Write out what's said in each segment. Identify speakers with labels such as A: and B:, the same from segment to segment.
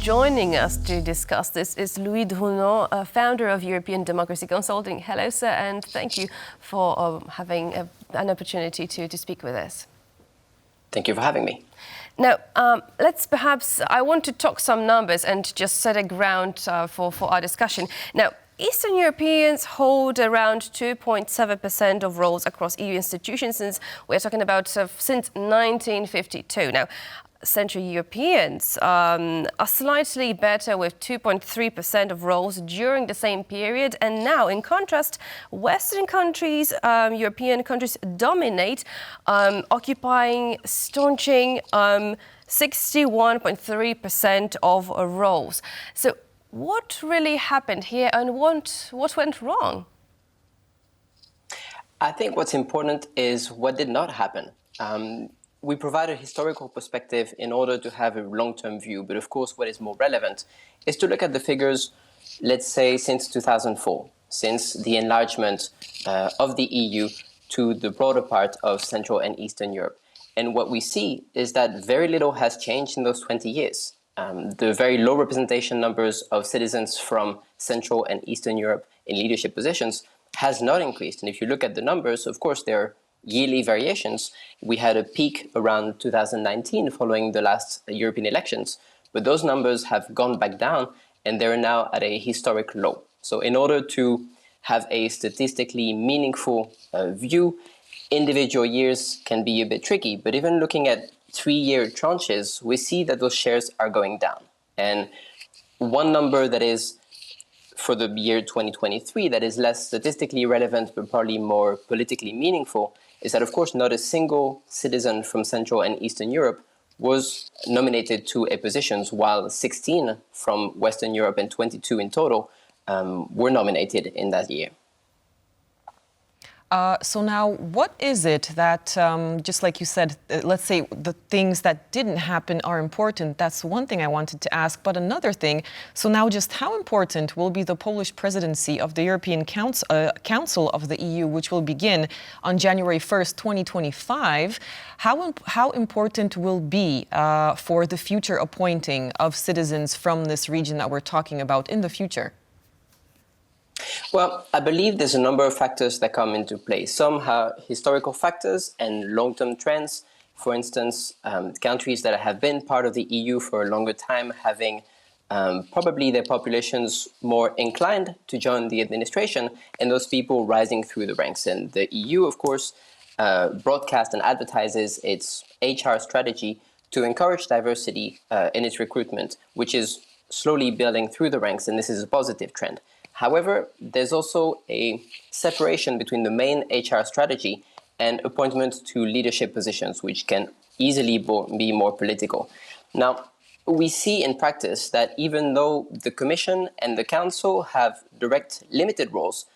A: joining us to discuss this is Louis Drounau, founder of European Democracy Consulting. Hello, sir, and thank you for having an opportunity to speak with us.
B: Thank you for having me.
A: Now, I want to talk some numbers and just set a ground for our discussion. Now, Eastern Europeans hold around 2.7% of roles across EU institutions, since we're talking about since 1952. Now, Central Europeans are slightly better with 2.3% of roles during the same period. And now, in contrast, Western countries, European countries dominate, staunching 61.3% of roles. So what really happened here, and what went wrong?
B: I think what's important is what did not happen. We provide a historical perspective in order to have a long-term view. But of course, what is more relevant is to look at the figures, let's say, since 2004, since the enlargement of the EU to the broader part of Central and Eastern Europe. And what we see is that very little has changed in those 20 years. The very low representation numbers of citizens from Central and Eastern Europe in leadership positions has not increased. And if you look at the numbers, of course, there are yearly variations. We had a peak around 2019 following the last European elections, but those numbers have gone back down and they're now at a historic low. So in order to have a statistically meaningful view, individual years can be a bit tricky, but even looking at 3-year tranches, we see that those shares are going down. And one number that is for the year 2023 that is less statistically relevant but probably more politically meaningful is that, of course, not a single citizen from Central and Eastern Europe was nominated to a positions, while 16 from Western Europe and 22 in total were nominated in that year.
C: So now, what is it that, just like you said, let's say the things that didn't happen are important? That's one thing I wanted to ask. But another thing, so now just how important will be the Polish presidency of the European Council of the EU, which will begin on January 1st, 2025? How important will be for the future appointing of citizens from this region that we're talking about in the future?
B: Well, I believe there's a number of factors that come into play. Some are historical factors and long-term trends. For instance, countries that have been part of the EU for a longer time, having probably their populations more inclined to join the administration, and those people rising through the ranks. And the EU, of course, broadcasts and advertises its HR strategy to encourage diversity in its recruitment, which is slowly building through the ranks, and this is a positive trend. However, there's also a separation between the main HR strategy and appointment to leadership positions, which can easily be more political. Now, we see in practice that even though the Commission and the Council have direct limited roles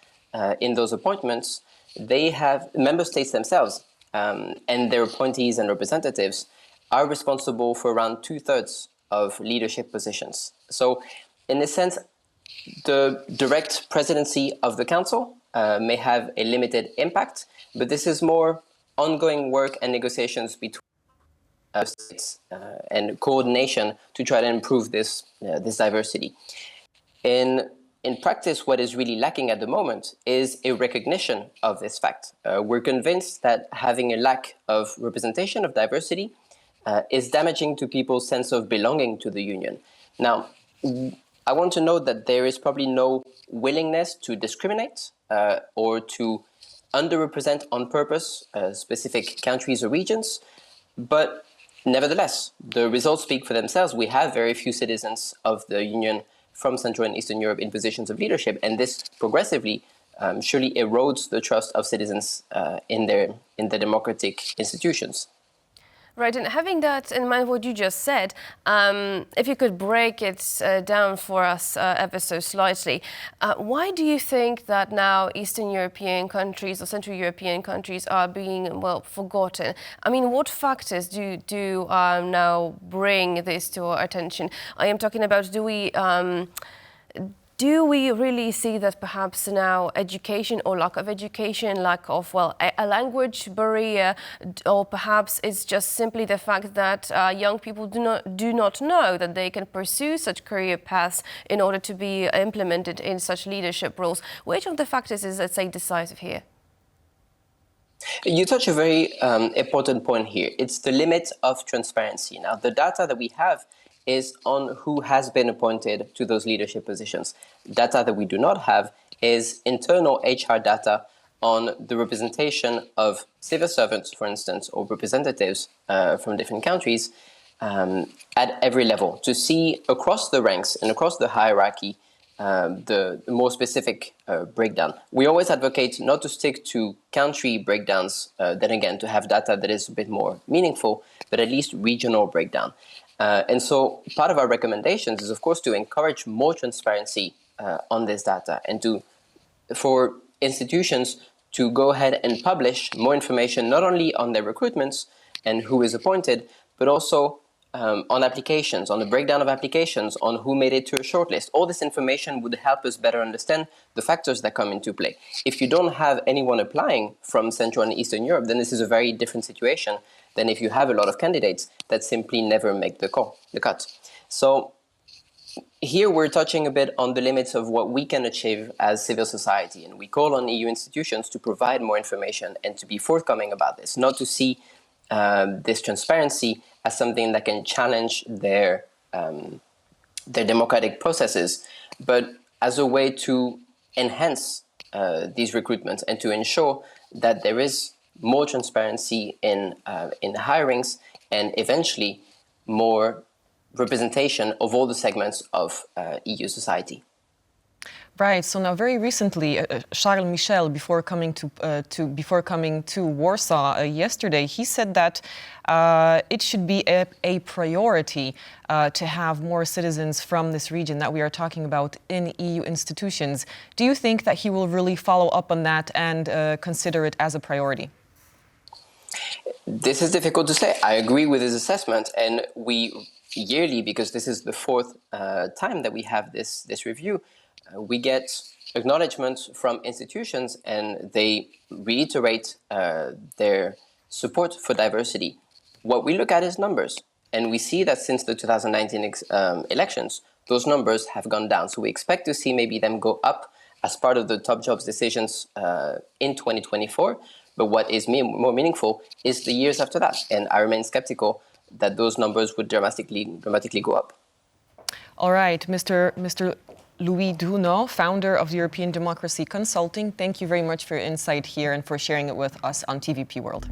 B: in those appointments, they have member states themselves and their appointees and representatives are responsible for around 2/3 of leadership positions. So in a sense, the direct presidency of the Council may have a limited impact, but this is more ongoing work and negotiations between states and coordination to try to improve this diversity. In practice, what is really lacking at the moment is a recognition of this fact. We're convinced that having a lack of representation of diversity is damaging to people's sense of belonging to the Union. Now, I want to note that there is probably no willingness to discriminate or to underrepresent on purpose specific countries or regions, but nevertheless, the results speak for themselves. We have very few citizens of the Union from Central and Eastern Europe in positions of leadership, and this progressively surely erodes the trust of citizens in the democratic institutions.
A: Right, and having that in mind, what you just said, if you could break it down for us ever so slightly, why do you think that now Eastern European countries or Central European countries are being, well, forgotten? I mean, what factors do now bring this to our attention? I am talking about, do we really see that perhaps now education or lack of education, lack of, well, a language barrier, or perhaps it's just simply the fact that young people do not know that they can pursue such career paths in order to be implemented in such leadership roles? Which of the factors is, let's say, decisive here?
B: You touch a very important point here. It's the limit of transparency. Now, the data that we have is on who has been appointed to those leadership positions. Data that we do not have is internal HR data on the representation of civil servants, for instance, or representatives from different countries at every level, to see across the ranks and across the hierarchy the more specific breakdown. We always advocate not to stick to country breakdowns, then again, to have data that is a bit more meaningful, but at least regional breakdown. And so part of our recommendations is, of course, to encourage more transparency on this data and for institutions to go ahead and publish more information, not only on their recruitments and who is appointed, but also on applications, on the breakdown of applications, on who made it to a shortlist. All this information would help us better understand the factors that come into play. If you don't have anyone applying from Central and Eastern Europe, then this is a very different situation than if you have a lot of candidates that simply never make the cut. So here we're touching a bit on the limits of what we can achieve as civil society, and we call on EU institutions to provide more information and to be forthcoming about this, not to see this transparency as something that can challenge their democratic processes, but as a way to enhance these recruitments and to ensure that there is more transparency in hirings and eventually more representation of all the segments of EU society.
C: Right. So now, very recently, Charles Michel, before coming to Warsaw yesterday, he said that it should be a priority to have more citizens from this region that we are talking about in EU institutions. Do you think that he will really follow up on that and consider it as a priority?
B: This is difficult to say. I agree with his assessment, and we yearly, because this is the fourth time that we have this review, we get acknowledgements from institutions, and they reiterate their support for diversity. What we look at is numbers, and we see that since the 2019 elections, those numbers have gone down. So we expect to see maybe them go up as part of the top jobs decisions in 2024. But what is more meaningful is the years after that, and I remain skeptical that those numbers would dramatically go up.
C: All right, Mr. Louis Drounau, founder of European Democracy Consulting, thank you very much for your insight here and for sharing it with us on TVP World.